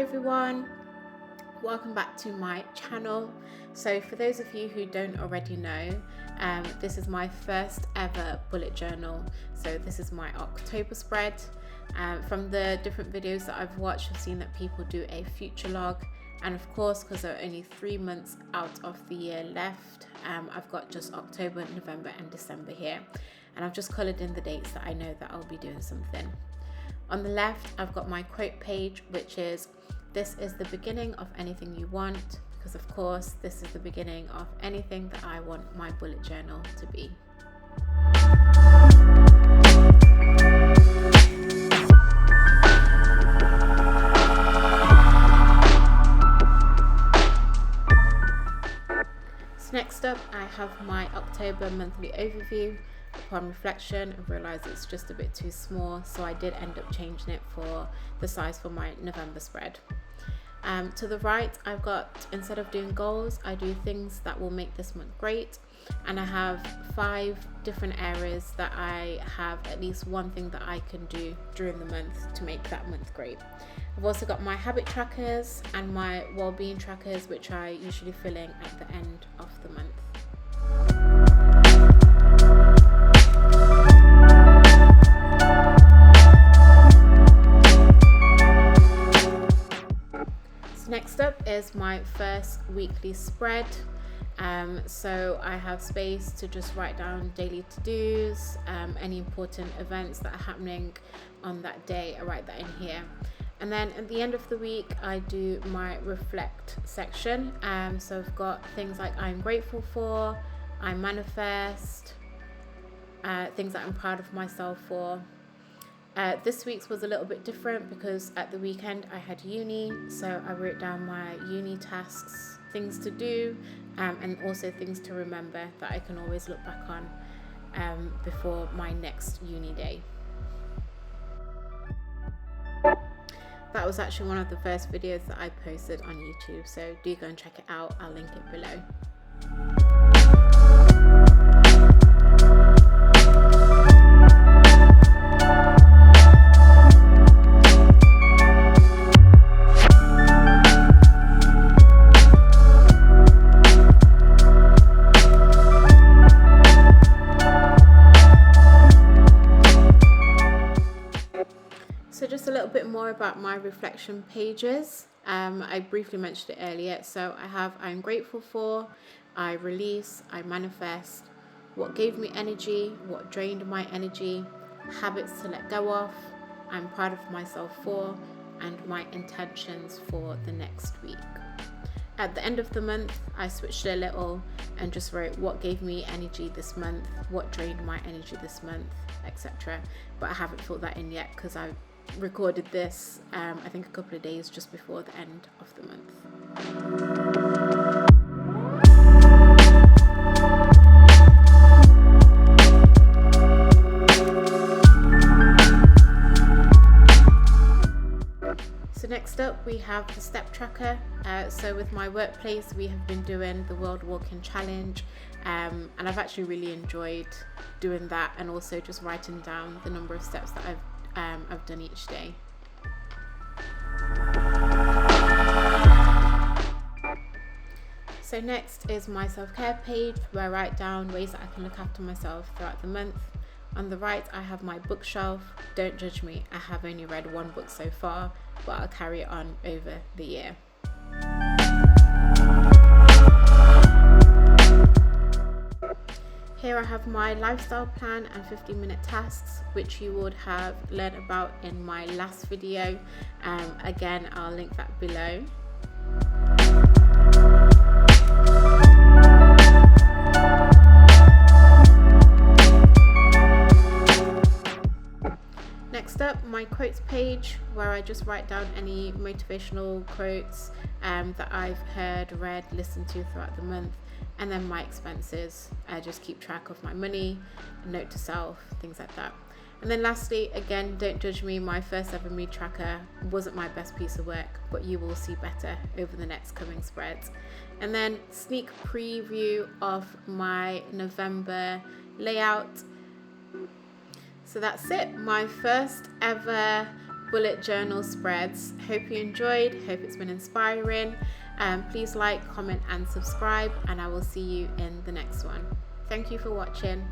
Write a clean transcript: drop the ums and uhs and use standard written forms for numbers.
everyone, welcome back to my channel. So for those of you who don't already know, this is my first ever bullet journal. So this is my October spread. From the different videos that I've watched, I've seen that people do a future log, and of course, because there are only 3 months out of the year left, I've got just October, November and December here, and I've just coloured in the dates that I know that I'll be doing something. On the left, I've got my quote page, which is, "This is the beginning of anything you want," because of course, this is the beginning of anything that I want my bullet journal to be. So next up, I have my October monthly overview. Upon reflection, I realised it's just a bit too small, so I did end up changing it for the size for my November spread. To the right, I've got, instead of doing goals, I do things that will make this month great, and I have 5 different areas that I have at least one thing that I can do during the month to make that month great. I've also got my habit trackers and my well-being trackers, which I usually fill in at the end of the month. Next up is my first weekly spread. So I have space to just write down daily to-dos, any important events that are happening on that day, I write that in here. And then at the end of the week, I do my reflect section. So I've got things like I'm grateful for, I manifest, things that I'm proud of myself for. This week's was a little bit different because at the weekend I had uni, so I wrote down my uni tasks, things to do, and also things to remember that I can always look back on before my next uni day. That was actually one of the first videos that I posted on YouTube, so do go and check it out, I'll link it below. So just a little bit more about my reflection pages. I briefly mentioned it earlier. So I have I'm grateful for, I release, I manifest, what gave me energy, what drained my energy, habits to let go of, I'm proud of myself for, and my intentions for the next week. At the end of the month, I switched a little and just wrote what gave me energy this month, what drained my energy this month, etc. But I haven't filled that in yet because I recorded this I think a couple of days just before the end of the month. So next up we have the step tracker. So with my workplace we have been doing the World Walking Challenge, and I've actually really enjoyed doing that, and also just writing down the number of steps that I've done each day. So next is my self-care page, where I write down ways that I can look after myself throughout the month. On the right I have my bookshelf. Don't judge me, I have only read 1 book so far, but I'll carry it on over the year. Here I have my lifestyle plan and 15-minute tasks, which you would have learned about in my last video. Again, I'll link that below. Next up, my quotes page, where I just write down any motivational quotes that I've heard, read, listened to throughout the month. And then my expenses, I just keep track of my money, note to self, things like that. And then lastly, again, don't judge me, my first ever mood tracker wasn't my best piece of work, but you will see better over the next coming spreads. And then sneak preview of my November layout. So that's it, my first ever bullet journal spreads. Hope you enjoyed, hope it's been inspiring. Please like, comment and subscribe, and I will see you in the next one. Thank you for watching.